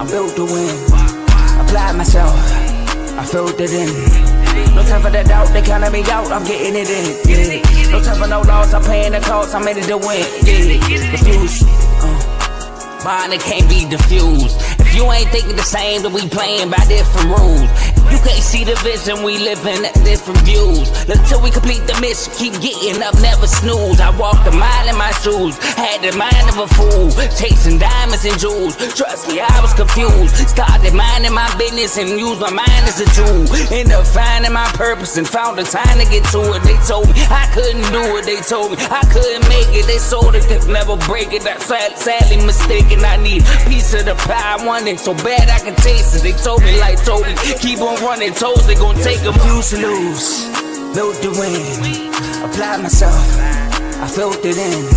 I'm built to win. Applied myself, I filled it in. No time for the doubt, they counted me out, I'm getting it in. Yeah. No time for no loss, I'm paying the cost, I'm in it to win. Yeah. Refuse. Mine, it can't be diffused. If you ain't thinking the same, then we playing by different rules. You can't see the vision, we living at different views. Until we complete the mission, keep getting up, never snooze. I walked a mile in my shoes, had the mind of a fool, chasing diamonds and jewels. Trust me, I was confused. Started minding my business and used my mind as a tool. Ended up finding my purpose and found the time to get to it. They told me I couldn't do it, they told me I couldn't make it. They sold it, could never break it. That's sadly mistaken. I need a piece of the pie, I want it so bad I can taste it. They told me like Toby, keep on running toes, they gon' take a few to lose. Built to win, applied myself, I filled it in.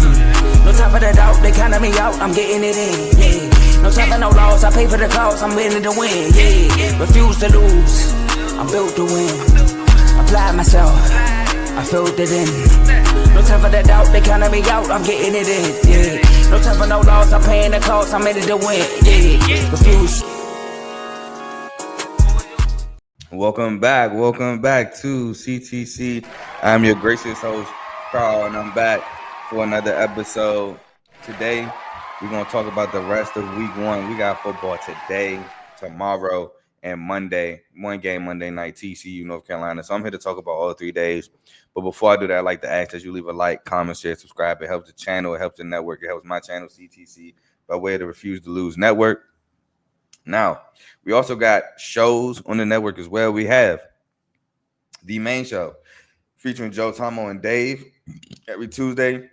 No time for the doubt, they counted me out, I'm getting it in. Yeah. No time for no loss, I pay for the cost, I'm winning to win. Yeah. Refuse to lose, I'm built to win. Applied myself, I filled it in. No time for the doubt, they counted me out, I'm getting it in. Yeah. No time for no loss, I'm paying the cost, I'm in it to win. Yeah. Refuse. Welcome back to CTC. I'm your gracious host, Carl, and I'm back for another episode. Today, we're going to talk about the rest of week one. We got football today, tomorrow, and Monday. One game Monday night, TCU, North Carolina. So I'm here to talk about all 3 days. But before I do that, I'd like to ask that you leave a like, comment, share, subscribe. It helps the channel. It helps the network. It helps my channel, CTC, by way of the Refuse to Lose network. Now, we also got shows on the network as well. We have the main show featuring Joe, Tomo, and Dave every Tuesday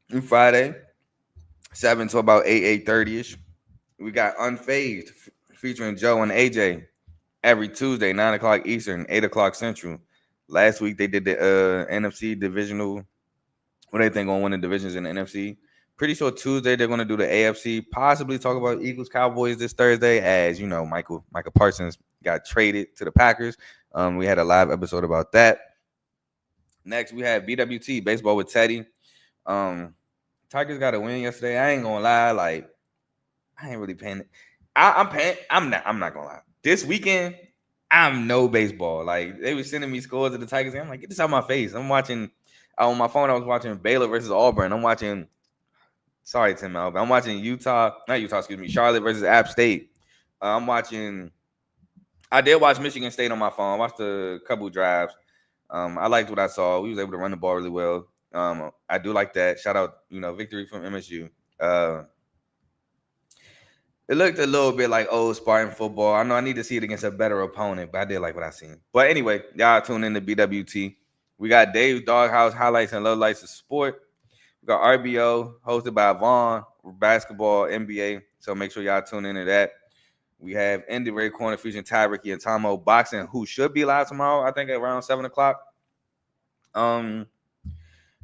and Friday, 7 to about 8:30ish. We got Unfazed featuring Joe and AJ every Tuesday, 9 o'clock Eastern, 8 o'clock Central. Last week, they did the NFC divisional. What do they think going to win the divisions in the NFC? Pretty sure Tuesday they're going to do the AFC, possibly talk about Eagles, Cowboys this Thursday, as you know, Michael Parsons got traded to the Packers. We had a live episode about that. Next, we had BWT, Baseball with Teddy. Tigers got a win yesterday. I ain't going to lie. Like, I ain't really paying it. I'm not going to lie. This weekend, I'm no baseball. Like, they were sending me scores of the Tigers. I'm like, get this out of my face. I'm watching, on my phone, I was watching Baylor versus Auburn. I'm watching Charlotte versus App State. I did watch Michigan State on my phone. I watched a couple drives. I liked what I saw. We was able to run the ball really well. I do like that. Shout out, victory from MSU. It looked a little bit like old Spartan football. I know I need to see it against a better opponent, but I did like what I seen. But anyway, y'all tune in to BWT. We got Dave's Doghouse highlights and lowlights of sport. We got RBO hosted by Vaughn, basketball, NBA. So make sure y'all tune into that. We have Indie Ray Corner featuring Ty, Ricky, and Tomo boxing, who should be live tomorrow, I think around 7 o'clock.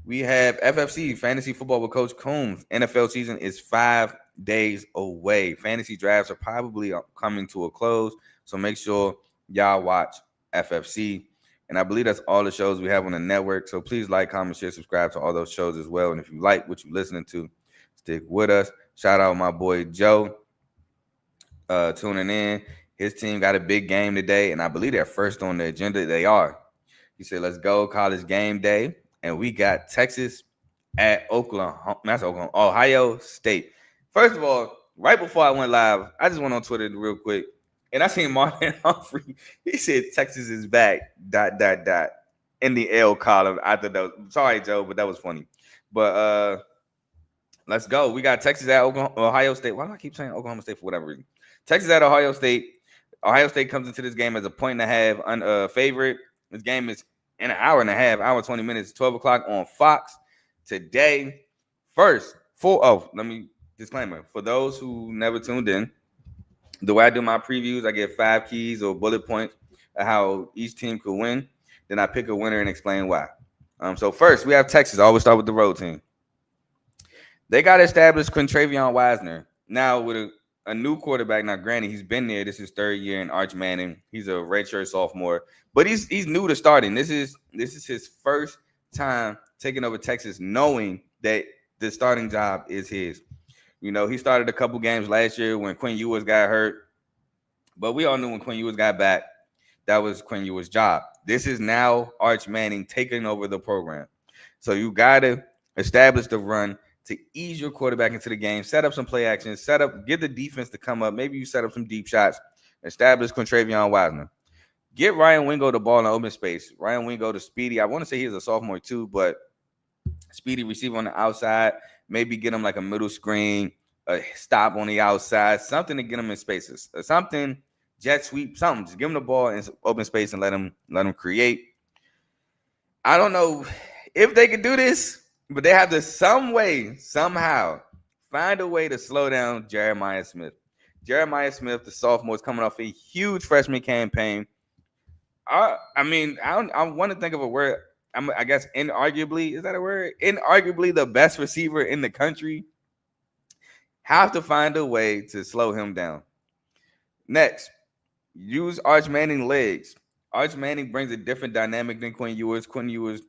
We have FFC, Fantasy Football with Coach Coombs. NFL season is 5 days away. Fantasy drafts are probably coming to a close. So make sure y'all watch FFC. And I believe that's all the shows we have on the network. So please like, comment, share, subscribe to all those shows as well. And if you like what you're listening to, stick with us. Shout out my boy Joe tuning in. His team got a big game today, and I believe they're first on the agenda. They are. He said, let's go, college game day. And we got Texas at Ohio State. First of all, right before I went live, I just went on Twitter real quick. And I seen Martin Humphrey. He said Texas is back, ... in the L column. I thought that was, sorry, Joe, but that was funny. But let's go. We got Texas at Ohio State. Why do I keep saying Oklahoma State for whatever reason? Texas at Ohio State. Ohio State comes into this game as a 1.5 favorite. This game is in an hour and a half, hour 20 minutes, 12 o'clock on Fox today. Let me disclaimer. For those who never tuned in, the way I do my previews, I get 5 keys or bullet points of how each team could win. Then I pick a winner and explain why. So first, we have Texas. I always start with the road team. They got established Quintravion Wisner. Now with a new quarterback. Now, granted, he's been there. This is 3rd year in Arch Manning. He's a redshirt sophomore. But he's new to starting. This is his first time taking over Texas, knowing that the starting job is his. You know, he started a couple games last year when Quinn Ewers got hurt, but we all knew when Quinn Ewers got back, that was Quinn Ewers' job. This is now Arch Manning taking over the program. So you got to establish the run to ease your quarterback into the game, set up some play actions, get the defense to come up. Maybe you set up some deep shots, establish Quintravion Wiseman. Get Ryan Wingo the ball in open space. Ryan Wingo the speedy. I want to say he's a sophomore too, but speedy receiver on the outside. Maybe get him like a middle screen, a stop on the outside, something to get him in spaces, something, jet sweep, something. Just give him the ball in open space and let him create. I don't know if they could do this, but they have to somehow find a way to slow down Jeremiah Smith. Jeremiah Smith, the sophomore, is coming off a huge freshman campaign. I want to think of a word. I guess inarguably, is that a word? Inarguably the best receiver in the country. Have to find a way to slow him down. Next, use Arch Manning legs. Arch Manning brings a different dynamic than Quinn Ewers. Quinn Ewers,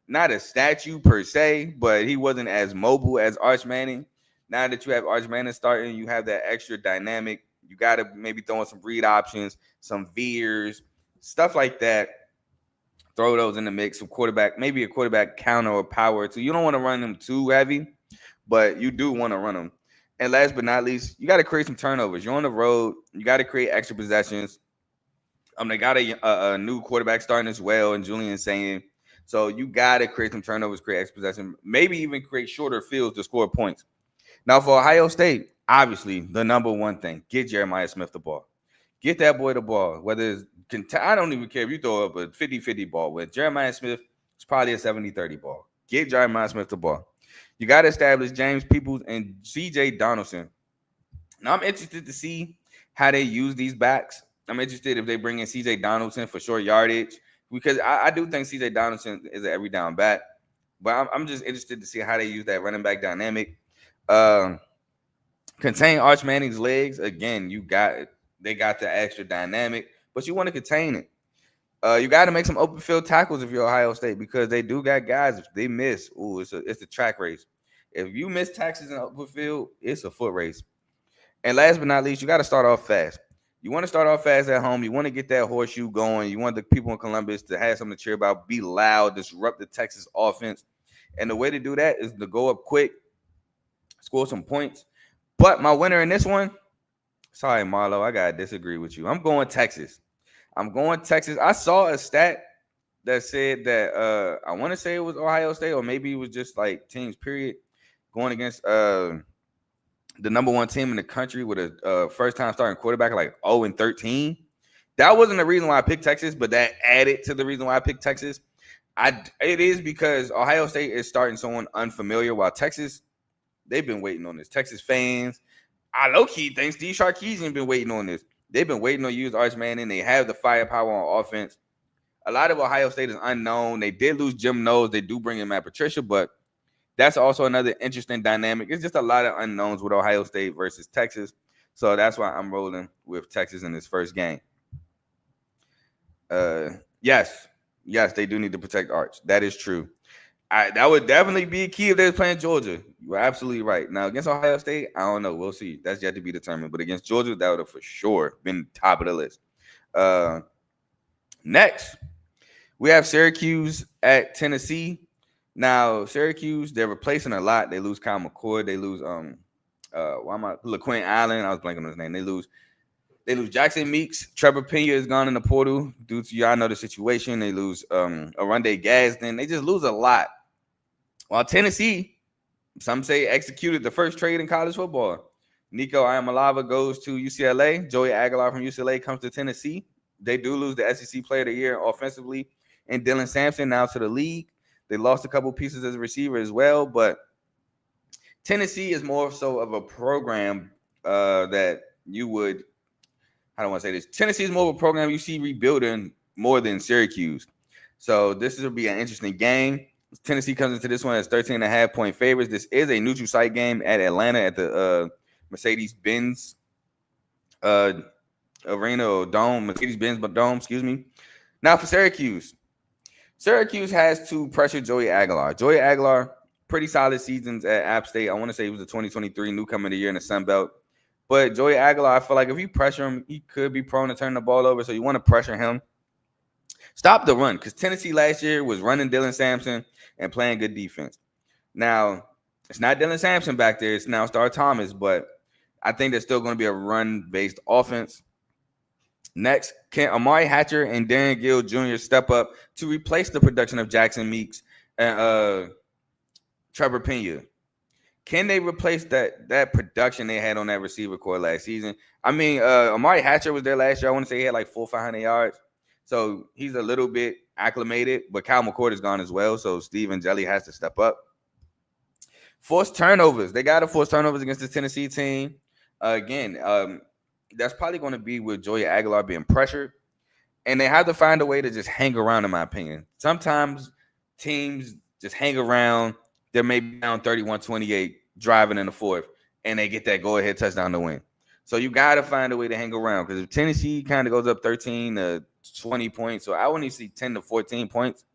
not a statue per se, but he wasn't as mobile as Arch Manning. Now that you have Arch Manning starting, you have that extra dynamic. You got to maybe throw in some read options, some veers, stuff like that. Throw those in the mix. Some quarterback, maybe a quarterback counter or power. So you don't want to run them too heavy, but you do want to run them. And last but not least, you got to create some turnovers. You're on the road. You got to create extra possessions. They got a new quarterback starting as well, and Julian saying. So you got to create some turnovers, create extra possessions, maybe even create shorter fields to score points. Now for Ohio State, obviously the number one thing, get Jeremiah Smith the ball. Get that boy the ball. Whether it's, I don't even care if you throw up a 50-50 ball. With Jeremiah Smith, it's probably a 70-30 ball. Get Jeremiah Smith the ball. You got to establish James Peoples and C.J. Donaldson. Now, I'm interested to see how they use these backs. I'm interested if they bring in C.J. Donaldson for short yardage, because I do think C.J. Donaldson is an every down back. But I'm just interested to see how they use that running back dynamic. Contain Arch Manning's legs. Again, they got the extra dynamic, but you want to contain it. You got to make some open field tackles if you're Ohio State, because they do got guys. If they miss, it's a track race. If you miss tackles in the open field, it's a foot race. And last but not least, you got to start off fast. You want to start off fast at home. You want to get that horseshoe going. You want the people in Columbus to have something to cheer about, be loud, disrupt the Texas offense. And the way to do that is to go up quick, score some points. But my winner in this one, sorry, Marlo, I got to disagree with you. I'm going Texas. I saw a stat that said that I want to say it was Ohio State, or maybe it was just like teams, period, going against the number one team in the country with a first-time starting quarterback like 0-13. That wasn't the reason why I picked Texas, but that added to the reason why I picked Texas. It is because Ohio State is starting someone unfamiliar, while Texas, they've been waiting on this. Texas fans, I low-key think Steve Sarkisian been waiting on this. They've been waiting on use Arch Manning. They have the firepower on offense. A lot of Ohio State is unknown. They did lose Jim Knowles. They do bring in Matt Patricia, but that's also another interesting dynamic. It's just a lot of unknowns with Ohio State versus Texas. So that's why I'm rolling with Texas in this first game. Yes, they do need to protect Arch. That is true. That would definitely be a key if they were playing Georgia. You're absolutely right. Now, against Ohio State, I don't know. We'll see. That's yet to be determined. But against Georgia, that would have for sure been top of the list. Next, we have Syracuse at Tennessee. Now, Syracuse, they're replacing a lot. They lose Kyle McCord. They lose LaQuint Allen. I was blanking on his name. They lose Jackson Meeks. Trevor Pena is gone in the portal due to, y'all know the situation. They lose Arundé Gadsden. They just lose a lot. While Tennessee, some say, executed the first trade in college football. Nico Iamaleava goes to UCLA. Joey Aguilar from UCLA comes to Tennessee. They do lose the SEC Player of the Year offensively, and Dylan Sampson now to the league. They lost a couple pieces as a receiver as well, but Tennessee is more so of a program that you would, I don't want to say this. Tennessee is more of a program you see rebuilding more than Syracuse. So this will be an interesting game. Tennessee comes into this one as 13.5-point favorites. This is a neutral site game at Atlanta at the Mercedes-Benz Arena or Dome, Mercedes-Benz Dome, excuse me. Now for Syracuse has to pressure Joey Aguilar. Joey Aguilar pretty solid seasons at App State. I want to say he was the 2023 newcomer of the year in the Sun Belt. But Joey Aguilar, I feel like if you pressure him, he could be prone to turn the ball over. So you want to pressure him. Stop the run, because Tennessee last year was running Dylan Sampson and playing good defense. Now, it's not Dylan Sampson back there. It's now Star Thomas, but I think there's still going to be a run-based offense. Next, can Amari Hatcher and Darren Gill Jr. step up to replace the production of Jackson Meeks and Trevor Pena? Can they replace that production they had on that receiver core last season? I mean, Amari Hatcher was there last year. I want to say he had like 400 or 500 yards. So he's a little bit acclimated, but Kyle McCord is gone as well. So Steve Angeli has to step up. Forced turnovers. They got to force turnovers against the Tennessee team. Again, that's probably going to be with Joey Aguilar being pressured. And they have to find a way to just hang around, in my opinion. Sometimes teams just hang around. They're maybe down 31-28, driving in the fourth, and they get that go-ahead touchdown to win. So you got to find a way to hang around, because if Tennessee kind of goes up 13 to 20 points, so I want to see 10 to 14 points.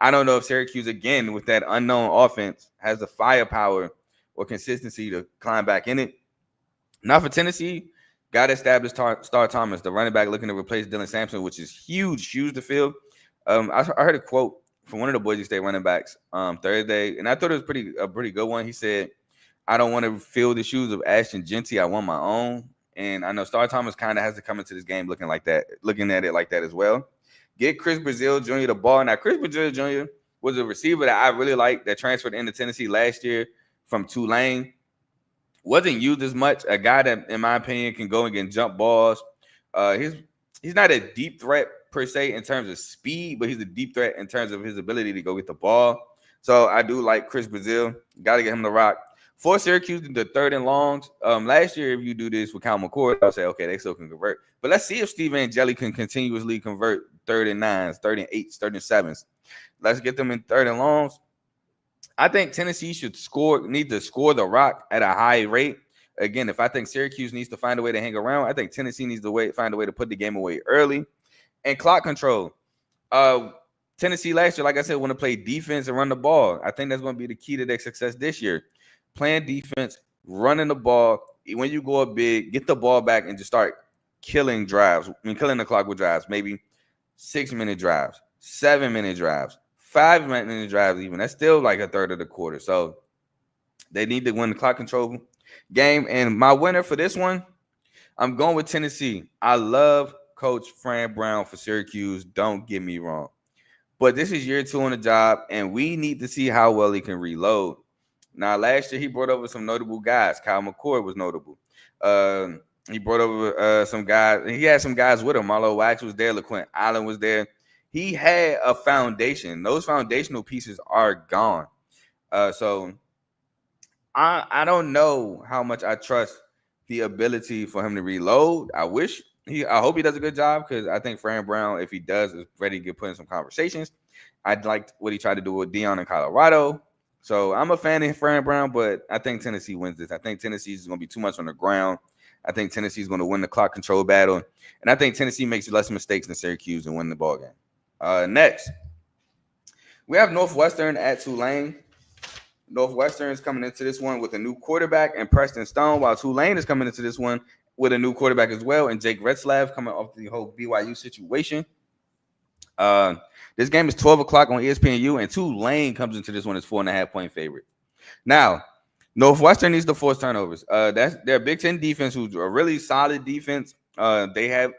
I don't know if Syracuse, again, with that unknown offense, has the firepower or consistency to climb back in it. Not for Tennessee. Got to establish Star Thomas, the running back, looking to replace Dylan Sampson, which is huge shoes to fill. I heard a quote from one of the Boise State running backs Thursday, and I thought it was a pretty good one. He said, "I don't want to fill the shoes of Ashton Genty. I want my own." And I know Star Thomas kind of has to come into this game looking at it like that as well. Get Chris Brazil Jr. the ball. Now, Chris Brazil Jr. was a receiver that I really liked that transferred into Tennessee last year from Tulane. Wasn't used as much. A guy that, in my opinion, can go and get jump balls. He's not a deep threat per se in terms of speed, but he's a deep threat in terms of his ability to go get the ball. So I do like Chris Brazil. Got to get him the rock. For Syracuse, the third and longs. Last year, if you do this with Kyle McCord, I'll say, okay, they still can convert. But let's see if Steve Angeli can continuously convert third and nines, third and eights, third and sevens. Let's get them in third and longs. I think Tennessee need to score the rock at a high rate. Again, if I think Syracuse needs to find a way to hang around, I think Tennessee needs to find a way to put the game away early. And clock control. Tennessee last year, like I said, want to play defense and run the ball. I think that's going to be the key to their success this year. Playing defense, running the ball. When you go up big, get the ball back and just start killing drives. Killing the clock with drives. Maybe 6-minute drives, 7-minute drives, 5-minute drives even. That's still like a third of the quarter. So they need to win the clock control game. And my winner for this one, I'm going with Tennessee. I love Coach Fran Brown for Syracuse. Don't get me wrong. But this is year 2 on the job, and we need to see how well he can reload. Now, last year, he brought over some notable guys. Kyle McCord was notable. He brought over some guys. He had some guys with him. Marlo Wax was there. LaQuint Allen was there. He had a foundation. Those foundational pieces are gone. So I don't know how much I trust the ability for him to reload. I hope he does a good job, because I think Fran Brown, if he does, is ready to get put in some conversations. I liked what he tried to do with Deion in Colorado. So I'm a fan of Fran Brown, but I think Tennessee wins this. I think Tennessee is going to be too much on the ground. I think Tennessee is going to win the clock control battle. And I think Tennessee makes less mistakes than Syracuse and win the ball game. Next, we have Northwestern at Tulane. Northwestern is coming into this one with a new quarterback and Preston Stone, while Tulane is coming into this one with a new quarterback as well, and Jake Retzlaff coming off the whole BYU situation. This game is 12 o'clock on ESPNU, and Tulane comes into this one as 4.5-point favorite. Now, Northwestern needs to force turnovers. That's their Big Ten defense, who's a really solid defense. They have,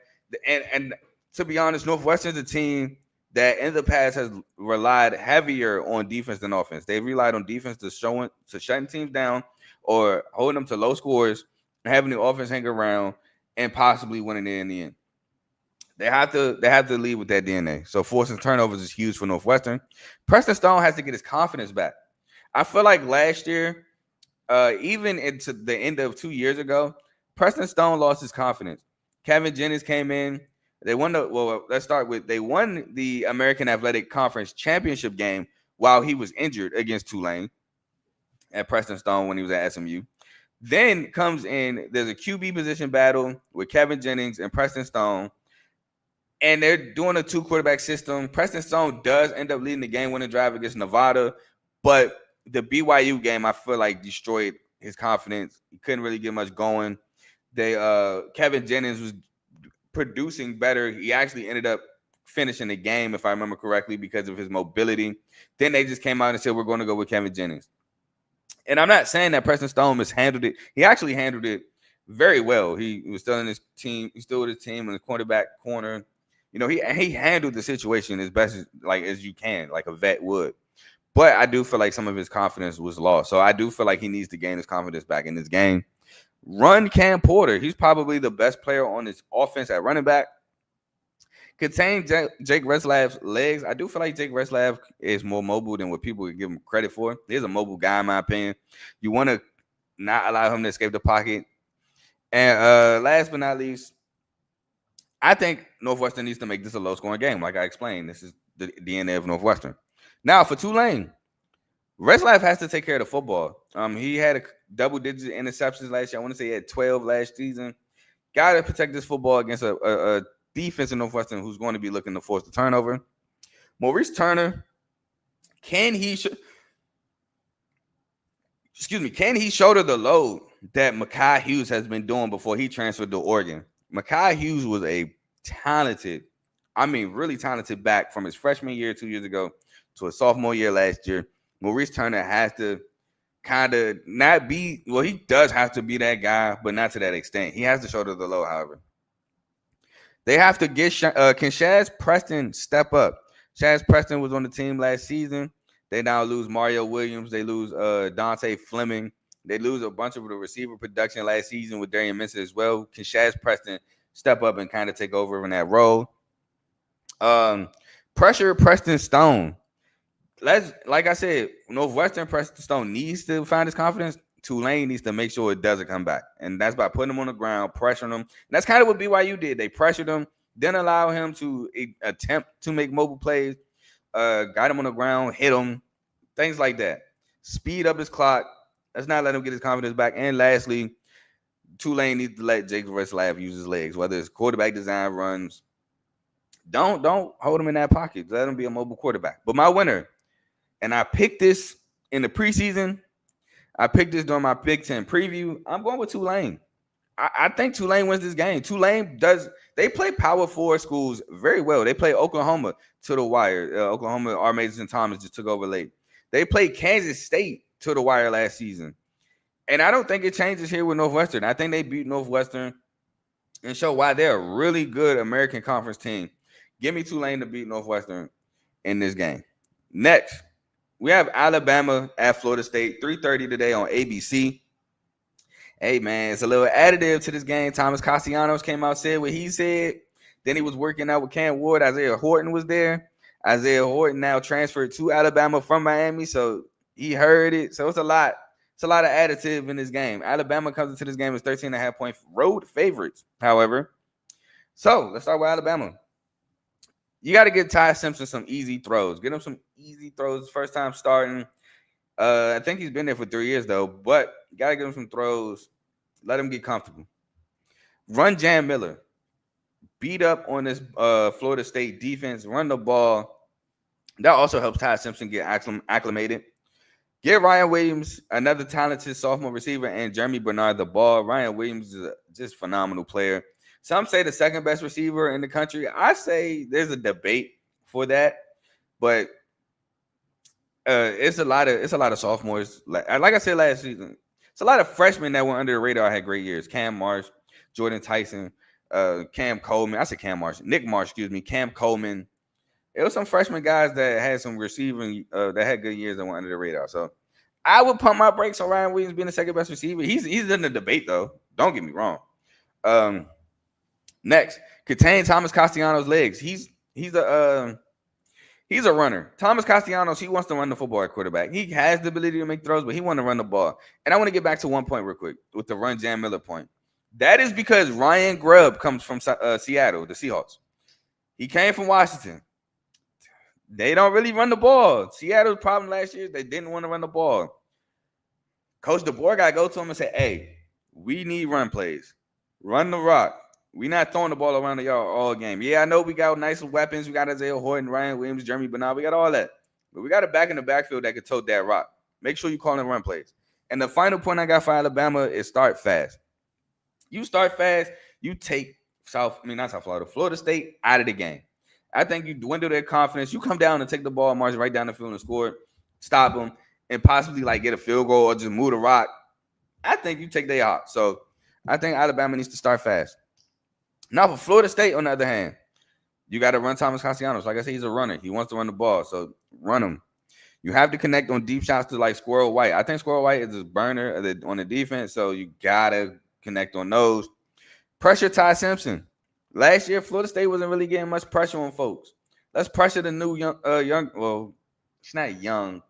and to be honest, Northwestern's a team that in the past has relied heavier on defense than offense. They've relied on defense to shutting teams down or holding them to low scores, having the offense hang around, and possibly winning it in the end. They have to lead with that DNA. So forcing turnovers is huge for Northwestern. Preston Stone has to get his confidence back. I feel like last year, even into the end of 2 years ago, Preston Stone lost his confidence. Kevin Jennings came in. They won they won the American Athletic Conference championship game while he was injured against Tulane at Preston Stone when he was at SMU. Then comes in, there's a QB position battle with Kevin Jennings and Preston Stone. And they're doing a 2-quarterback system. Preston Stone does end up leading the game-winning drive against Nevada, but the BYU game, I feel like destroyed his confidence. He couldn't really get much going. Kevin Jennings was producing better. He actually ended up finishing the game, if I remember correctly, because of his mobility. Then they just came out and said, we're going to go with Kevin Jennings. And I'm not saying that Preston Stone mishandled it. He actually handled it very well. He was still in his team. He's still with his team in the quarterback corner. You know, he handled the situation as best as you can, like a vet would. But I do feel like some of his confidence was lost. So I do feel like he needs to gain his confidence back in this game. Run Cam Porter. He's probably the best player on his offense at running back. Contain Jake Reslav's legs. I do feel like Jake Reslav is more mobile than what people give him credit for. He's a mobile guy, in my opinion. You want to not allow him to escape the pocket. And last but not least, I think Northwestern needs to make this a low-scoring game. Like I explained, this is the DNA of Northwestern. Now, for Tulane, Reslav has to take care of the football. He had a double-digit interceptions last year. I want to say he had 12 last season. Got to protect this football against a defense in Northwestern who's going to be looking to force the turnover. Maurice Turner, can he shoulder the load that Mekhi Hughes has been doing before he transferred to Oregon? Mekhi Hughes was a really talented back from his freshman year 2 years ago to his sophomore year last year. Maurice Turner has to kind of not be, well, he does have to be that guy, but not to that extent. He has to shoulder the load, however. They have to get can Shaz Preston step up? Shaz Preston was on the team last season. They now lose Mario Williams. They lose Dante Fleming. They lose a bunch of the receiver production last season with Darian Minson as well. Can Shaz Preston step up and kind of take over in that role? Pressure Preston Stone. Like I said, Northwestern Preston Stone needs to find his confidence. Tulane needs to make sure it doesn't come back. And that's by putting him on the ground, pressuring him. And that's kind of what BYU did. They pressured him, didn't allow him to attempt to make mobile plays, got him on the ground, hit him, things like that. Speed up his clock. Let's not let him get his confidence back. And lastly, Tulane needs to let Jake Reslav use his legs, whether it's quarterback design runs. Don't hold him in that pocket. Let him be a mobile quarterback. But my winner, and I picked this in the preseason, I picked this during my Big Ten preview. I'm going with Tulane. I think Tulane wins this game. They play Power 4 schools very well. They play Oklahoma to the wire. Oklahoma, R. Mason Thomas just took over late. They played Kansas State to the wire last season. And I don't think it changes here with Northwestern. I think they beat Northwestern and show why they're a really good American Conference team. Give me Tulane to beat Northwestern in this game. Next, we have Alabama at Florida State, 3:30 today on ABC. Hey, man, it's a little additive to this game. Thomas Castellanos came out, said what he said. Then he was working out with Cam Ward. Isaiah Horton was there. Isaiah Horton now transferred to Alabama from Miami, so he heard it. So it's a lot. It's a lot of additive in this game. Alabama comes into this game as 13.5-point road favorites, however. So let's start with Alabama. You got to get Ty Simpson some easy throws. Get him some easy throws. First time starting. I think he's been there for 3 years, though. But you got to get him some throws. Let him get comfortable. Run Jam Miller. Beat up on this Florida State defense. Run the ball. That also helps Ty Simpson get acclimated. Get Ryan Williams, another talented sophomore receiver, and Jeremy Bernard the ball. Ryan Williams is a just phenomenal player. Some say the second best receiver in the country. I say there's a debate for that, but it's a lot of sophomores. Like I said last season, it's a lot of freshmen that went under the radar had great years. Cam Marsh, Jordan Tyson, Cam Coleman. I said Cam Marsh, Nick Marsh, Cam Coleman. It was some freshman guys that had some receiving that had good years that went under the radar. So I would pump my brakes on Ryan Williams being the second best receiver. He's in the debate though. Don't get me wrong. Next, contain Thomas Castellanos' legs. He's a runner. Thomas Castellanos, he wants to run the football at quarterback. He has the ability to make throws, but he wants to run the ball. And I want to get back to one point real quick with the Run Jam Miller point. That is because Ryan Grubb comes from Seattle, the Seahawks. He came from Washington. They don't really run the ball. Seattle's problem last year, they didn't want to run the ball. Coach DeBoer got to go to him and say, hey, we need run plays. Run the rock. We're not throwing the ball around the yard all game. Yeah, I know we got nice weapons. We got Isaiah Horton, Ryan Williams, Jeremy Bernard. We got all that. But we got a back in the backfield that could tote that rock. Make sure you call in run plays. And the final point I got for Alabama is start fast. You start fast, you take Florida State out of the game. I think you dwindle their confidence. You come down and take the ball, march right down the field and score, stop them, and possibly like get a field goal or just move the rock. I think you take they out. So I think Alabama needs to start fast. Now for Florida State, on the other hand, you got to run Thomas Castellanos. Like I said, he's a runner. He wants to run the ball, so run him. You have to connect on deep shots to like Squirrel White. I think Squirrel White is a burner on the defense, so you got to connect on those. Pressure Ty Simpson. Last year, Florida State wasn't really getting much pressure on folks. Let's pressure the new young. Well, it's not young,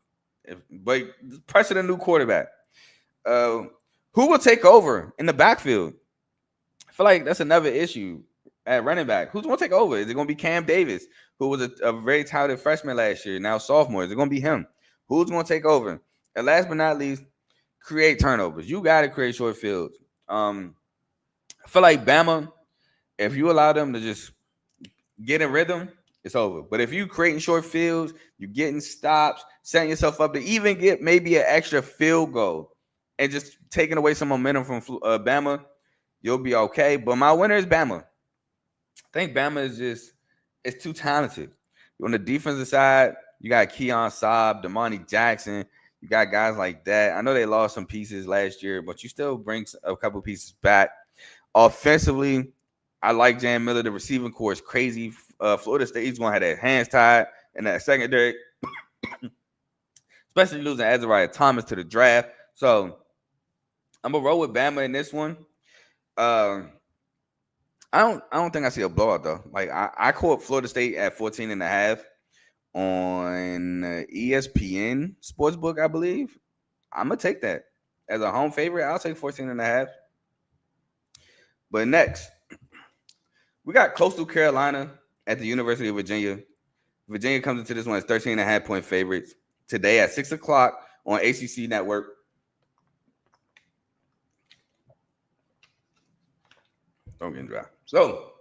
but pressure the new quarterback. Who will take over in the backfield? I feel like that's another issue at running back. Who's going to take over? Is it going to be Cam Davis, who was a very talented freshman last year, now sophomore? Is it going to be him? Who's going to take over? And last but not least, create turnovers. You got to create short fields. I feel like Bama, if you allow them to just get in rhythm, it's over. But if you creating short fields, you're getting stops, setting yourself up to even get maybe an extra field goal and just taking away some momentum from Bama, you'll be okay. But my winner is Bama. I think Bama is it's too talented. On the defensive side, you got Keon Saab, Damani Jackson. You got guys like that. I know they lost some pieces last year, but you still bring a couple pieces back. Offensively, I like Jan Miller. The receiving core is crazy. Florida State's going to have their hands tied in that secondary, especially losing Azariah Thomas to the draft. So I'm going to roll with Bama in this one. I don't think I see a blowout, though. Like, I caught Florida State at 14.5 on ESPN Sportsbook, I believe. I'm going to take that. As a home favorite, I'll take 14.5. But next, we got Coastal Carolina at the University of Virginia. Virginia comes into this one as 13.5-point favorites today at 6 o'clock on ACC Network. Don't get dry. So,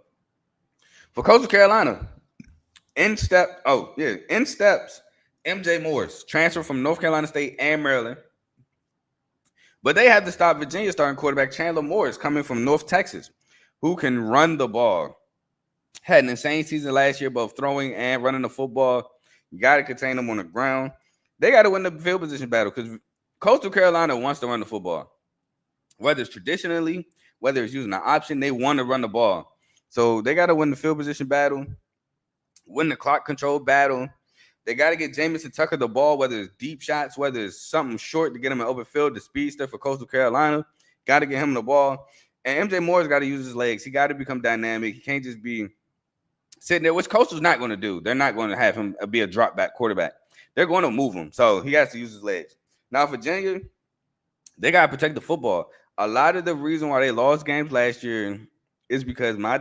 for Coastal Carolina, in steps MJ Morris, transfer from North Carolina State and Maryland. But they had to stop Virginia starting quarterback Chandler Morris coming from North Texas, who can run the ball. Had an insane season last year, both throwing and running the football. You got to contain them on the ground. They got to win the field position battle because Coastal Carolina wants to run the football. Whether it's traditionally, whether it's using an option, they want to run the ball. So they got to win the field position battle, win the clock control battle. They got to get Jamison Tucker the ball, whether it's deep shots, whether it's something short to get him an open field, the speedster for Coastal Carolina. Got to get him the ball. And MJ Moore's got to use his legs. He got to become dynamic. He can't just be sitting there, which Coastal's not going to do. They're not going to have him be a drop back quarterback. They're going to move him. So he has to use his legs. Now, Virginia, they got to protect the football. A lot of the reason why they lost games last year is because my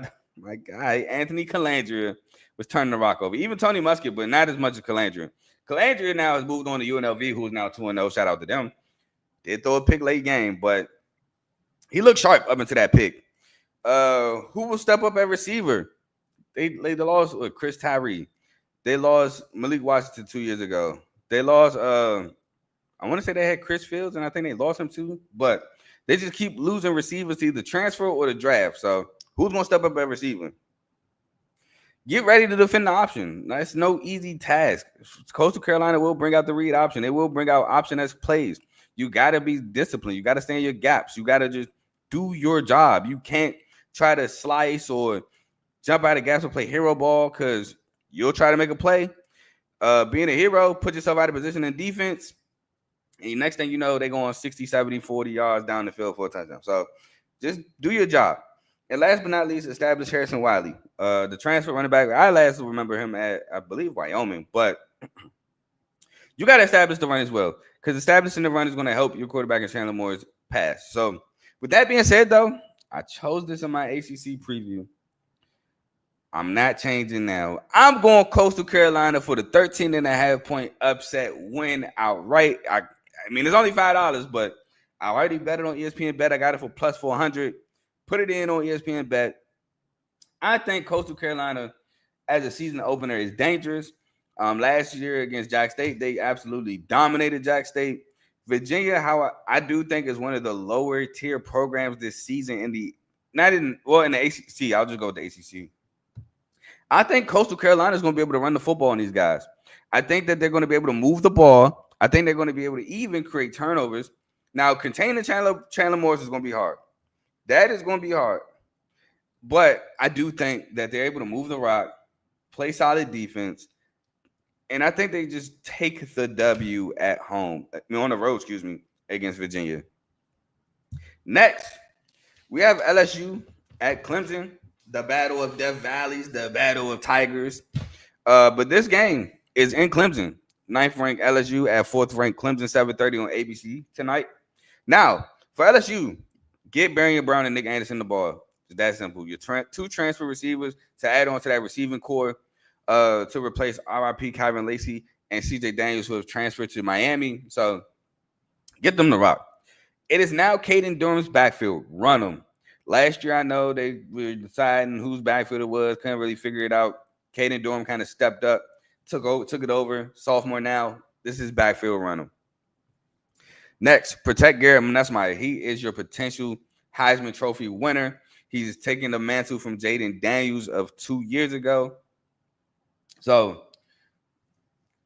guy, Anthony Calandria, was turning the rock over. Even Tony Muskett, but not as much as Calandria. Calandria now has moved on to UNLV, who's now 2-0. Shout out to them. Did throw a pick late game, but he looked sharp up into that pick. Who will step up at receiver? They lost Chris Tyree. They lost Malik Washington 2 years ago. They lost, I want to say they had Chris Fields, and I think they lost him too. But they just keep losing receivers to either transfer or the draft. So who's going to step up at receiver? Get ready to defend the option. That's no easy task. Coastal Carolina will bring out the read option. They will bring out option as plays. You got to be disciplined. You got to stay in your gaps. You got to just do your job. You can't try to slice or jump out of gaps and play hero ball because you'll try to make a play. Being a hero, put yourself out of position in defense. And next thing you know, they're going 60, 70, 40 yards down the field for a touchdown. So just do your job. And last but not least, establish Harrison Wiley. The transfer running back. I last remember him at, I believe, Wyoming. But you got to establish the run as well. Because establishing the run is going to help your quarterback and Chandler Moore's pass. So with that being said, though, I chose this in my ACC preview. I'm not changing now. I'm going Coastal Carolina for the 13.5-point upset win outright. I mean, it's only $5, but I already bet it on ESPN Bet. I got it for plus 400. Put it in on ESPN Bet. I think Coastal Carolina, as a season opener, is dangerous. Last year against Jack State, they absolutely dominated Jack State. Virginia, how I do think is one of the lower tier programs this season in the in the ACC. I'll just go with the ACC. I think Coastal Carolina is going to be able to run the football on these guys. I think that they're going to be able to move the ball. I think they're going to be able to even create turnovers. Now, containing Chandler Morris is going to be hard. That is going to be hard. But I do think that they're able to move the rock, play solid defense, and I think they just take the W at home, on the road, against Virginia. Next, we have LSU at Clemson, the battle of Death Valleys, the battle of Tigers. But this game is in Clemson. 9th ranked LSU at 4th ranked Clemson, 7:30 on ABC tonight. Now, for LSU, get Barry Brown and Nick Anderson the ball. It's that simple. Your two transfer receivers to add on to that receiving core to replace RIP Kyron Lacey and CJ Daniels, who have transferred to Miami. So get them to rock. It is now Caden Durham's backfield. Run them. Last year, I know they were deciding whose backfield it was. Couldn't really figure it out. Caden Durham kind of stepped up, took it over. Sophomore now. This is backfield. Run them. Next, protect Garrett Nussmeier. He is your potential Heisman Trophy winner. He's taking the mantle from Jaden Daniels of 2 years ago. So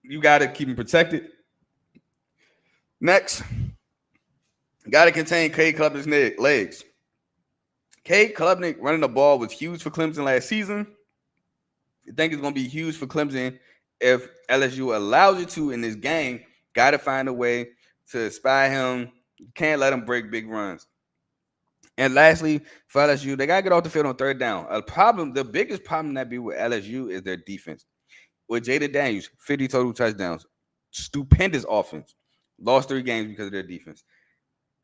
you got to keep him protected. Next, got to contain Cade Klubnik's legs. Cade Klubnik running the ball was huge for Clemson last season. I think it's going to be huge for Clemson if LSU allows it to in this game. Got to find a way to spy him. Can't let him break big runs. And lastly, for LSU, they got to get off the field on third down. The biggest problem that be with LSU is their defense. With Jaden Daniels, 50 total touchdowns, stupendous offense. Lost 3 games because of their defense.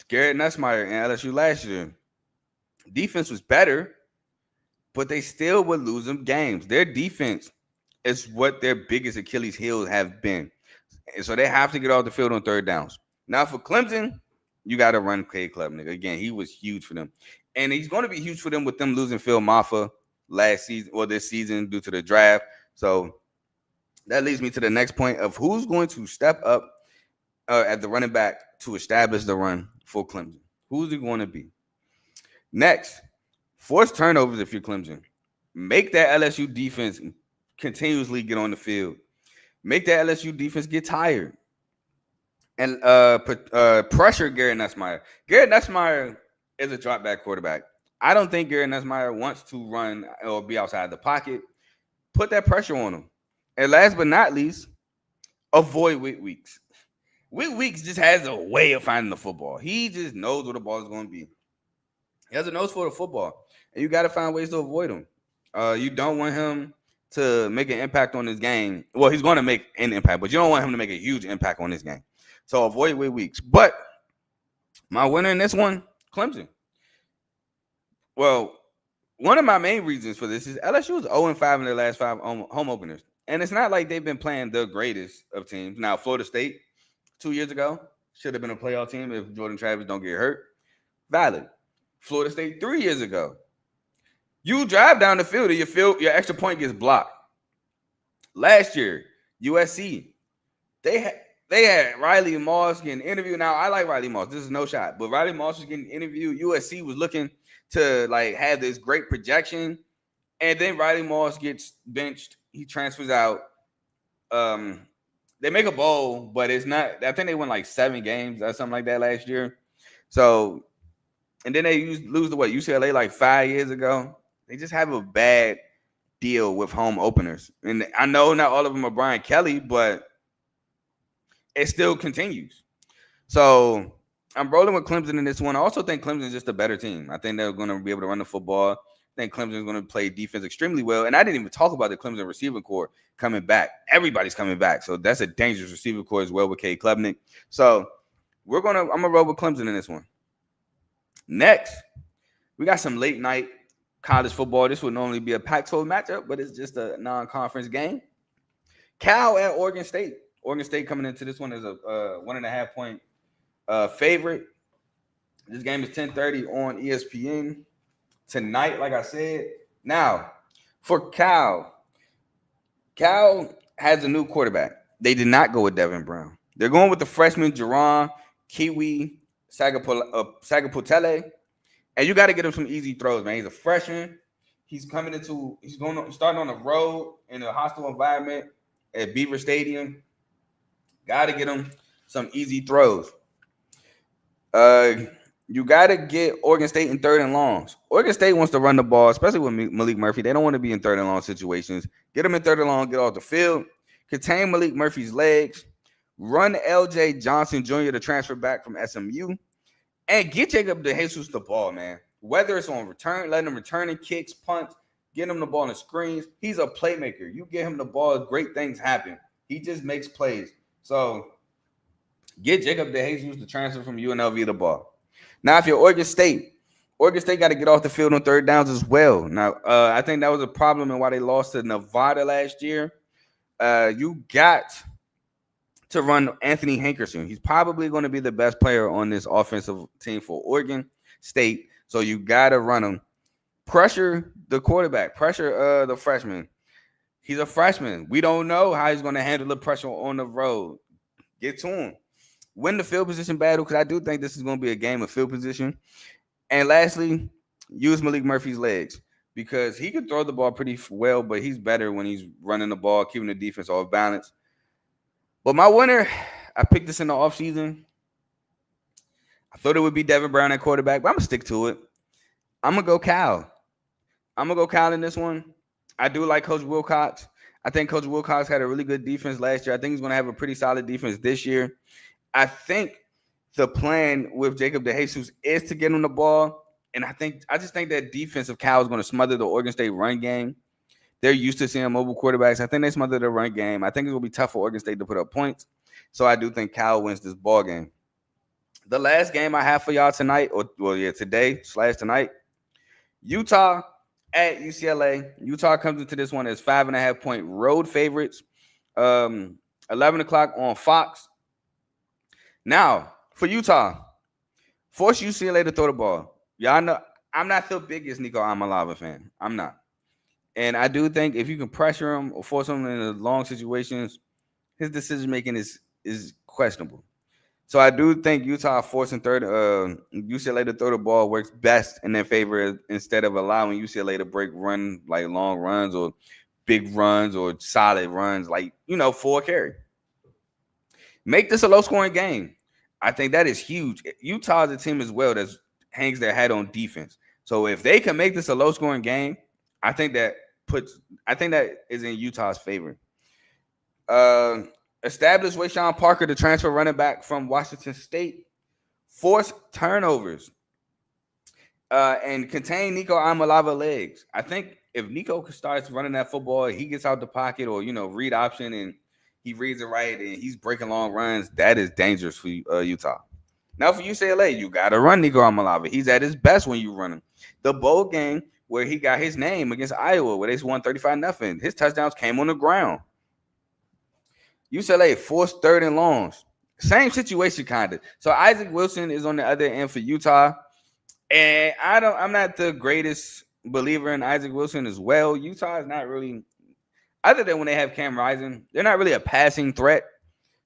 Garrett Nussmeier and LSU last year, defense was better, but they still would lose them games. Their defense is what their biggest Achilles heels have been. And so they have to get off the field on third downs. Now for Clemson, you got to run Cade Klubnik. Again, he was huge for them. And he's going to be huge for them with them losing Phil Maffa last season or this season due to the draft. So that leads me to the next point of who's going to step up at the running back to establish the run for Clemson. Who's it going to be? Next, force turnovers if you're Clemson. Make that LSU defense continuously get on the field. Make that LSU defense get tired. And pressure Garrett Nussmeier. Garrett Nussmeier is a drop back quarterback. I don't think Garrett Nussmeier wants to run or be outside the pocket. Put that pressure on him. And last but not least, avoid Whit Weeks. Whit Weeks just has a way of finding the football. He just knows where the ball is going to be. He has a nose for the football. And you got to find ways to avoid him. You don't want him to make an impact on this game. Well, he's going to make an impact, but you don't want him to make a huge impact on this game. So avoid Whit Weeks. But my winner in this one, Clemson. Well, one of my main reasons for this is LSU is 0-5 in their last 5 home openers. And it's not like they've been playing the greatest of teams. Now, Florida State, 2 years ago, should have been a playoff team if Jordan Travis don't get hurt. Valid. Florida State 3 years ago. You drive down the field and your extra point gets blocked. Last year, USC, they had Riley Moss getting interviewed. Now, I like Riley Moss. This is no shot. But Riley Moss was getting interviewed. USC was looking to have this great projection. And then Riley Moss gets benched. He transfers out. They make a bowl, but it's not. I think they won 7 games or something like that last year. So, and then they lose to UCLA 5 years ago. They just have a bad deal with home openers. And I know not all of them are Brian Kelly, but it still continues. So I'm rolling with Clemson in this one. I also think Clemson is just a better team. I think they're going to be able to run the football. I think Clemson is going to play defense extremely well. And I didn't even talk about the Clemson receiving core coming back. Everybody's coming back. So that's a dangerous receiving core as well with Cade Klubnik. So I'm going to roll with Clemson in this one. Next, we got some late night college football. This would normally be a Pac-12 matchup, but it's just a non-conference game. Cal at Oregon State. Oregon State coming into this one as a 1.5 point favorite. This game is 10:30 on ESPN tonight, like I said. Now, for Cal has a new quarterback. They did not go with Devin Brown. They're going with the freshman Jerron Kiwi Sagapotele. And you got to get him some easy throws, man. He's a freshman. He's starting on the road in a hostile environment at Beaver Stadium. Got to get him some easy throws. You got to get Oregon State in 3rd and longs. Oregon State wants to run the ball, especially with Malik Murphy. They don't want to be in 3rd and long situations. Get him in 3rd and long, get off the field. Contain Malik Murphy's legs. Run L.J. Johnson Jr. to transfer back from SMU. And get Jacob DeJesus the ball, man. Whether it's on return, letting him return and kicks, punts, get him the ball on the screens. He's a playmaker. You get him the ball, great things happen. He just makes plays. So get Jacob DeJesus to transfer from UNLV the ball. Now, if you're Oregon State got to get off the field on 3rd downs as well. Now, I think that was a problem in why they lost to Nevada last year. You got to run Anthony Hankerson. He's probably going to be the best player on this offensive team for Oregon State. So you got to run him. Pressure the quarterback. Pressure the freshman. He's a freshman. We don't know how he's going to handle the pressure on the road. Get to him. Win the field position battle, because I do think this is going to be a game of field position. And lastly, use Malik Murphy's legs, because he can throw the ball pretty well, but he's better when he's running the ball, keeping the defense off balance. But my winner, I picked this in the offseason. I thought it would be Devin Brown at quarterback, but I'm going to stick to it. I'm going to go Cal. I'm going to go Cal in this one. I do like Coach Wilcox. I think Coach Wilcox had a really good defense last year. I think he's going to have a pretty solid defense this year. I think the plan with Jacob DeJesus is to get him the ball. And I just think that defense of Cal is going to smother the Oregon State run game. They're used to seeing mobile quarterbacks. I think they smother the run game. I think it's going to be tough for Oregon State to put up points. So I do think Cal wins this ball game. The last game I have for y'all tonight, today/tonight, Utah at UCLA. Utah comes into this one as 5.5-point road favorites. 11 o'clock on Fox. Now, for Utah, force UCLA to throw the ball. Y'all know I'm not the biggest Nico Amalava fan. I'm not. And I do think if you can pressure him or force him in the long situations, his decision-making is questionable. So I do think Utah forcing UCLA to throw the ball works best in their favor, instead of allowing UCLA to run like long runs or big runs or solid runs, like, 4 carry. Make this a low-scoring game. I think that is huge. Utah is a team as well that hangs their hat on defense. So if they can make this a low-scoring game, I think that is in Utah's favor. Establish Wayshawn Parker, the transfer running back from Washington State. Force turnovers. And contain Nico Amalava legs. I think if Nico starts running that football, he gets out the pocket, or, read option, and he reads it right and he's breaking long runs, that is dangerous for Utah. Now for UCLA, you got to run Nico Amalava. He's at his best when you run him. The bowl game where he got his name against Iowa, where they won 35-0, his touchdowns came on the ground. UCLA forced 3rd and longs. Same situation, kind of. So Isaac Wilson is on the other end for Utah. And I'm not the greatest believer in Isaac Wilson as well. Utah is not really, other than when they have Cam Rising, they're not really a passing threat.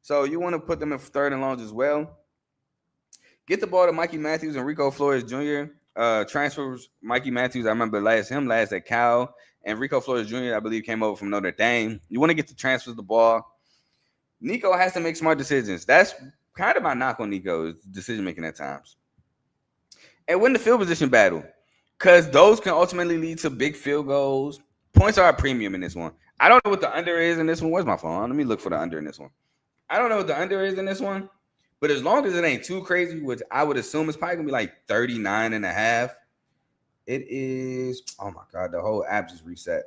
So you want to put them in 3rd and longs as well. Get the ball to Mikey Matthews and Rico Flores Jr. Transfers Mikey Matthews, I remember last at Cal. And Rico Flores Jr., I believe, came over from Notre Dame. You want to get the transfers the ball. Nico has to make smart decisions. That's kind of my knock on Nico, is decision-making at times. And win the field position battle, because those can ultimately lead to big field goals. Points are a premium in this one. I don't know what the under is in this one. Where's my phone? Let me look for the under in this one. I don't know what the under is in this one, but as long as it ain't too crazy, which I would assume it's probably going to be like 39.5. It is, oh my God, the whole app just reset.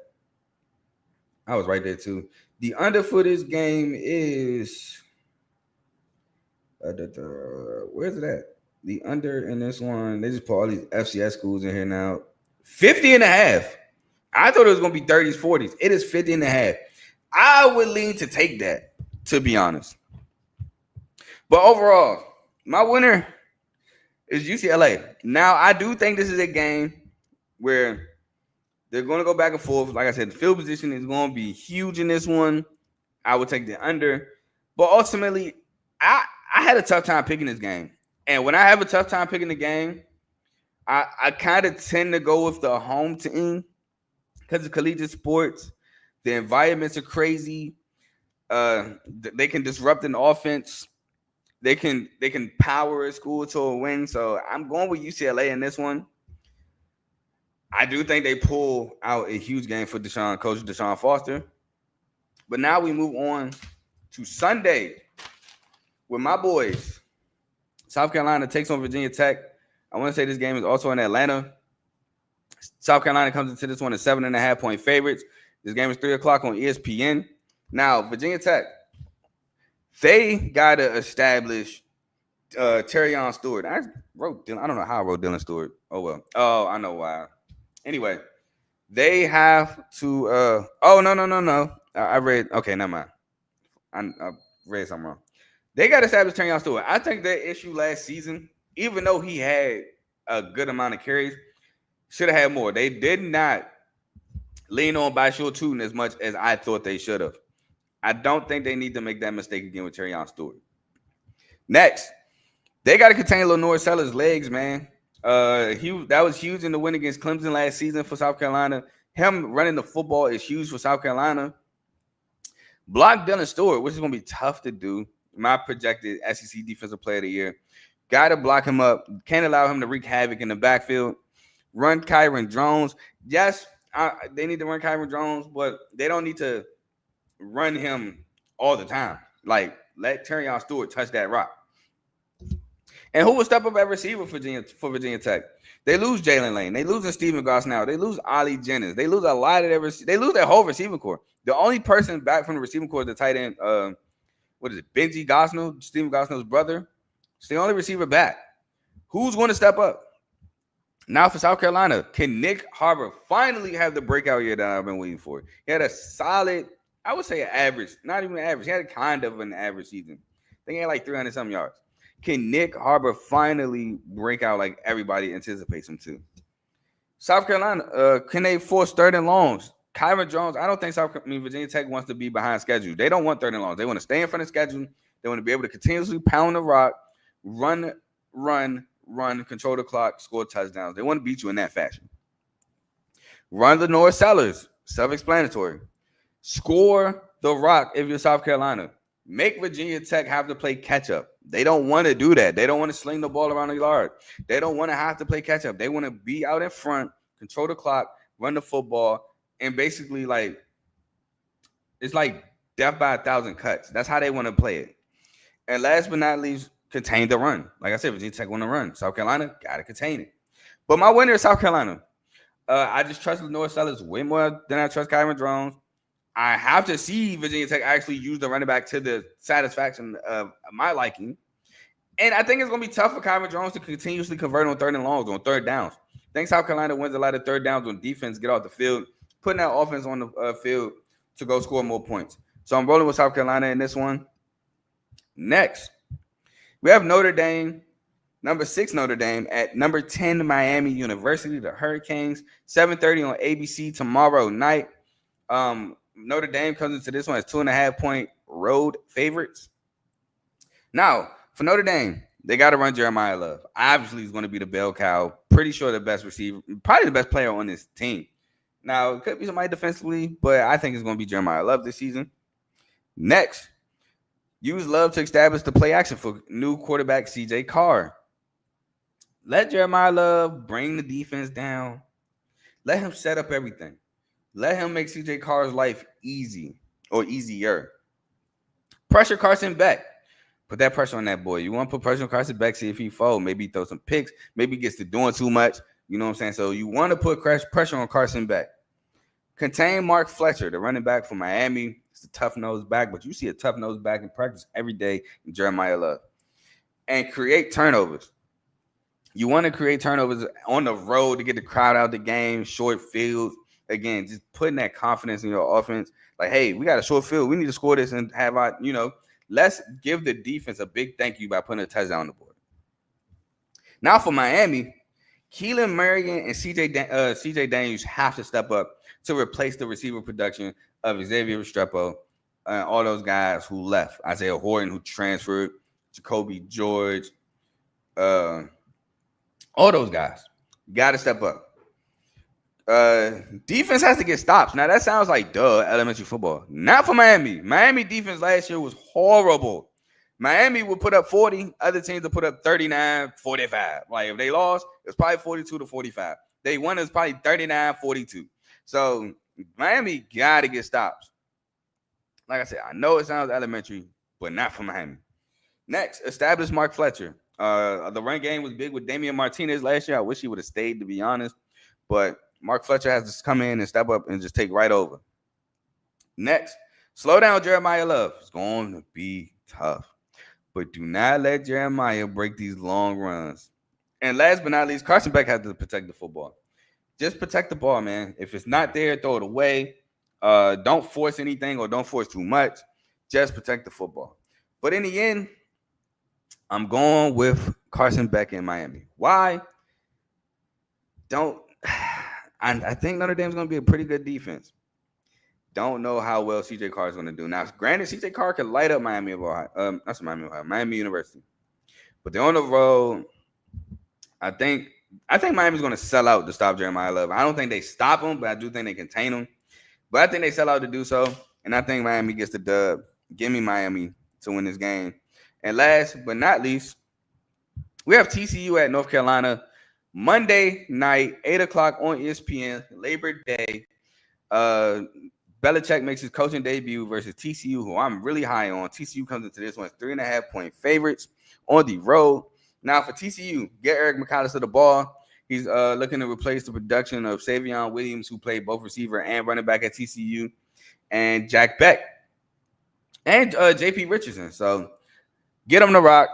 I was right there too. The under for this game is, where's it at? The under in this one, they just put all these FCS schools in here now. 50.5. I thought it was going to be 30s, 40s. It is 50.5. I would lean to take that, to be honest. But overall, my winner is UCLA. Now, I do think this is a game where they're going to go back and forth. Like I said, the field position is going to be huge in this one. I would take the under. But ultimately, I had a tough time picking this game. And when I have a tough time picking the game, I kind of tend to go with the home team because of collegiate sports. The environments are crazy. They can disrupt an offense. They can power a school to a win. So I'm going with UCLA in this one. I do think they pull out a huge game for Coach Deshaun Foster. But now we move on to Sunday with my boys. South Carolina takes on Virginia Tech. I want to say this game is also in Atlanta. South Carolina comes into this one as 7.5-point favorites. This game is 3:00 on ESPN. Now, Virginia Tech, they got to establish Terrion Stewart. I don't know how I wrote Dylan Stewart. Oh, well. Oh, I know why. Anyway, they have to no. I read. Okay, never mind. I read something wrong. They got to establish Terrion Stewart. I think their issue last season, even though he had a good amount of carries, should have had more. They did not lean on Bashul Tootin as much as I thought they should have. I don't think they need to make that mistake again with Terrion Stewart. Next, they got to contain Lenore Sellers' legs, man. That was huge in the win against Clemson last season for South Carolina. Him running the football is huge for South Carolina. Block Dylan Stewart, which is going to be tough to do. My projected SEC Defensive Player of the Year. Got to block him up. Can't allow him to wreak havoc in the backfield. Run Kyron Jones. Yes, they need to run Kyron Jones, but they don't need to run him all the time. Like, let Terrion Stewart touch that rock. And who will step up at receiver for Virginia Tech? They lose Jalen Lane. They lose Stephen Goss now. They lose Ollie Jennings. They lose a lot of they lose their whole receiving core. The only person back from the receiving core is the tight end, Benji Gosnell, Stephen Gosnell's brother. It's the only receiver back. Who's going to step up? Now for South Carolina, can Nick Harbor finally have the breakout year that I've been waiting for? He had a solid, I would say average, not even average. He had a kind of an average season. I think he had like 300-something yards. Can Nick Harbor finally break out like everybody anticipates him to? South Carolina, can they force third and longs? Kyron Jones, I don't think Virginia Tech wants to be behind schedule. They don't want third and longs. They want to stay in front of schedule. They want to be able to continuously pound the rock, run, control the clock, score touchdowns. They want to beat you in that fashion. Run the North Sellers, self-explanatory. Score the rock if you're South Carolina. Make Virginia Tech have to play catch-up. They don't want to do that. They don't want to sling the ball around the yard. They don't want to have to play catch-up. They want to be out in front, control the clock, run the football, and basically, like, it's like death by 1,000 cuts. That's how they want to play it. And last but not least, contain the run. Like I said, Virginia Tech want to run. South Carolina got to contain it. But my winner is South Carolina. I just trust Lenore Sellers way more than I trust Kyron Jones. I have to see Virginia Tech actually use the running back to the satisfaction of my liking. And I think it's going to be tough for Kyron Jones to continuously convert on third and longs, on third downs. I think South Carolina wins a lot of third downs when defense get off the field, putting that offense on the field to go score more points. So I'm rolling with South Carolina in this one. Next, we have Notre Dame, number 6 Notre Dame at number 10 Miami University, the Hurricanes, 7:30 on ABC tomorrow night. Notre Dame comes into this one as 2.5-point road favorites. Now, for Notre Dame, they got to run Jeremiah Love. Obviously, he's going to be the bell cow. Pretty sure the best receiver, probably the best player on this team. Now, it could be somebody defensively, but I think it's going to be Jeremiah Love this season. Next, use Love to establish the play action for new quarterback CJ Carr. Let Jeremiah Love bring the defense down. Let him set up everything. Let him make CJ Carr's life easy or easier. Pressure Carson Beck. Put that pressure on that boy. You want to put pressure on Carson Beck, see if he folds. Maybe throw some picks. Maybe he gets to doing too much. You know what I'm saying? So you want to put pressure on Carson Beck. Contain Mark Fletcher, the running back for Miami. It's a tough-nosed back, but you see a tough-nosed back in practice every day in Jeremiah Love. And create turnovers. You want to create turnovers on the road to get the crowd out the game, short fields. Again, just putting that confidence in your offense. Like, hey, we got a short field. We need to score this and have our, let's give the defense a big thank you by putting a touchdown on the board. Now for Miami, Keelan Marion and CJ Daniels have to step up to replace the receiver production of Xavier Restrepo and all those guys who left. Isaiah Horton, who transferred, Jacoby George, All those guys got to step up. Defense has to get stops. Now that sounds like elementary football. Not for Miami. Miami defense last year was horrible. Miami would put up 40. Other teams would put up 39, 45. Like if they lost, it was probably 42 to 45. They won, it was probably 39, 42. So Miami got to get stops. Like I said, I know it sounds elementary, but not for Miami. Next, establish Mark Fletcher. The run game was big with Damian Martinez last year. I wish he would have stayed, to be honest. But Mark Fletcher has to come in and step up and just take right over. Next, slow down Jeremiah Love. It's going to be tough. But do not let Jeremiah break these long runs. And last but not least, Carson Beck has to protect the football. Just protect the ball, man. If it's not there, throw it away. Don't force anything or don't force too much. Just protect the football. But in the end, I'm going with Carson Beck in Miami. Why? I think Notre Dame's going to be a pretty good defense. Don't know how well CJ Carr is going to do. Now, granted, CJ Carr can light up Miami of Ohio. That's Miami of Ohio, Miami University. But they're on the road. I think Miami's going to sell out to stop Jeremiah Love. I don't think they stop him, but I do think they contain him. But I think they sell out to do so. And I think Miami gets the dub. Give me Miami to win this game. And last but not least, we have TCU at North Carolina Monday night, 8 o'clock on ESPN, Labor Day. Belichick makes his coaching debut versus TCU, who I'm really high on. TCU comes into this one 3.5-point favorites on the road. Now for TCU, get Eric McAllister the ball. He's looking to replace the production of Savion Williams, who played both receiver and running back at TCU, and Jack Beck and JP Richardson. So get him to rock.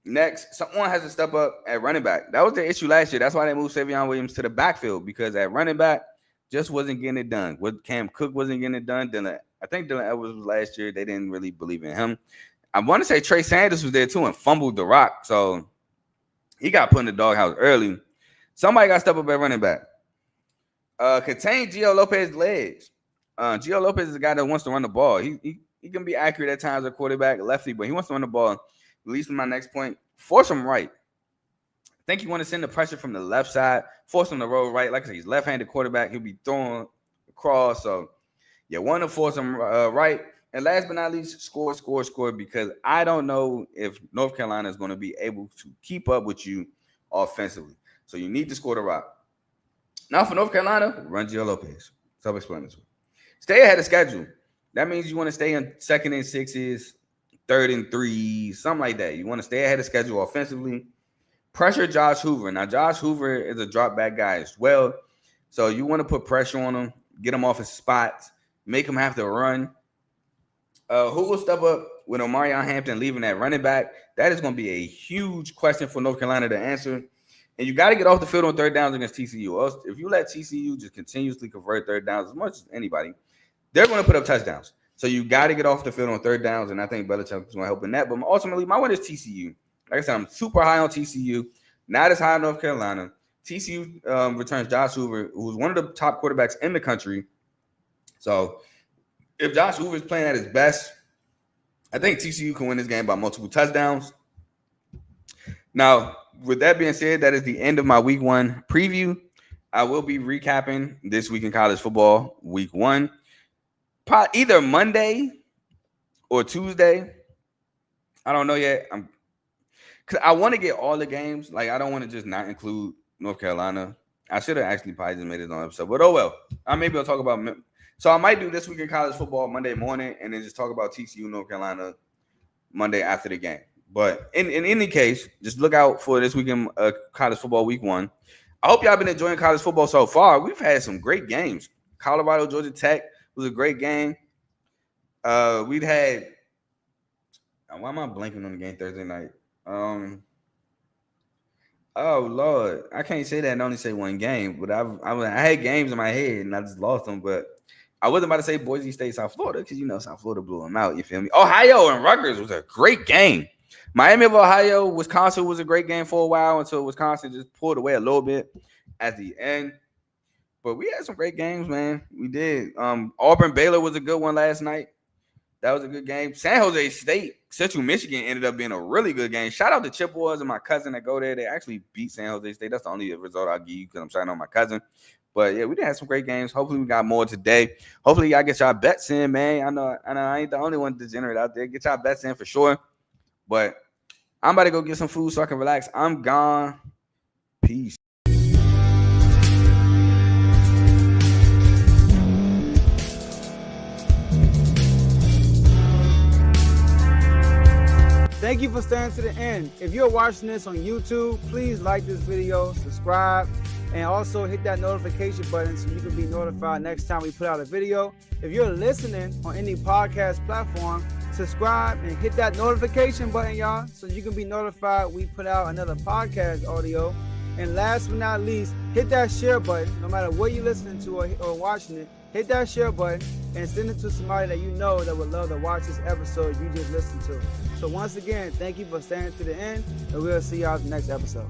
Next, someone has to step up at running back. That was the issue last year. That's why they moved Savion Williams to the backfield, because at running back just wasn't getting it done. Cam Cook wasn't getting it done. I think Dylan Edwards was last year. They didn't really believe in him. I want to say Trey Sanders was there too and fumbled the rock. So he got put in the doghouse early. Somebody got to step up at running back. Contain Gio Lopez's legs. Gio Lopez is a guy that wants to run the ball. He can be accurate at times at quarterback, lefty, but he wants to run the ball. Leads to my next point. Force him right. I think you want to send the pressure from the left side. Force him to roll right. Like I said, he's left-handed quarterback. He'll be throwing across. So you want to force him right. And last but not least, score, because I don't know if North Carolina is going to be able to keep up with you offensively. So you need to score the rock. Now for North Carolina, run Gio Lopez. Self-explanatory. Stay ahead of schedule. That means you want to stay in 2nd and 6s, 3rd and 3s, something like that. You want to stay ahead of schedule offensively. Pressure Josh Hoover. Now, Josh Hoover is a drop back guy as well. So you want to put pressure on him, get him off his spots, make him have to run. Who will step up with Omarion Hampton leaving at running back? That is going to be a huge question for North Carolina to answer. And you got to get off the field on 3rd downs against TCU. If you let TCU just continuously convert 3rd downs as much as anybody, they're going to put up touchdowns. So you got to get off the field on 3rd downs, and I think Belichick is going to help in that. But ultimately, my win is TCU. Like I said, I'm super high on TCU, not as high on North Carolina. TCU returns Josh Hoover, who's one of the top quarterbacks in the country. So if Josh Hoover is playing at his best, I think TCU can win this game by multiple touchdowns. Now, with that being said, that is the end of my week 1 preview. I will be recapping this week in college football, week 1. Either Monday or Tuesday. I don't know yet. Because I want to get all the games. Like, I don't want to just not include North Carolina. I should have actually probably just made it on episode. But oh well. Maybe I'll talk about. So I might do this week in college football Monday morning and then just talk about TCU North Carolina Monday after the game. But in any case, just look out for this weekend college football week 1. I hope y'all been enjoying college football so far. We've had some great games. Colorado, Georgia Tech was a great game. We'd had. Why am I blanking on the game Thursday night? Oh Lord, I can't say that and only say one game, but I had games in my head and I just lost them. But I wasn't about to say Boise State, South Florida, because you know South Florida blew them out. You feel me? Ohio and Rutgers was a great game. Miami of Ohio, Wisconsin was a great game for a while until Wisconsin just pulled away a little bit at the end. But we had some great games, man. We did. Auburn Baylor was a good one last night. That was a good game. San Jose State, Central Michigan ended up being a really good game. Shout out to Chippewas and my cousin that go there. They actually beat San Jose State. That's the only result I'll give you because I'm shouting on my cousin. But yeah, we did have some great games. Hopefully, we got more today. Hopefully, y'all get y'all bets in, man. I know I ain't the only one degenerate out there. Get y'all bets in for sure. But I'm about to go get some food so I can relax. I'm gone. Peace. Thank you for staying to the end. If you're watching this on YouTube, please like this video, subscribe, and also hit that notification button so you can be notified next time we put out a video. If you're listening on any podcast platform, subscribe and hit that notification button, y'all, so you can be notified we put out another podcast audio. And last but not least, hit that share button. No matter what you're listening to or watching it, hit that share button and send it to somebody that you know that would love to watch this episode you just listened to. So once again, thank you for staying to the end, and we'll see y'all in the next episode.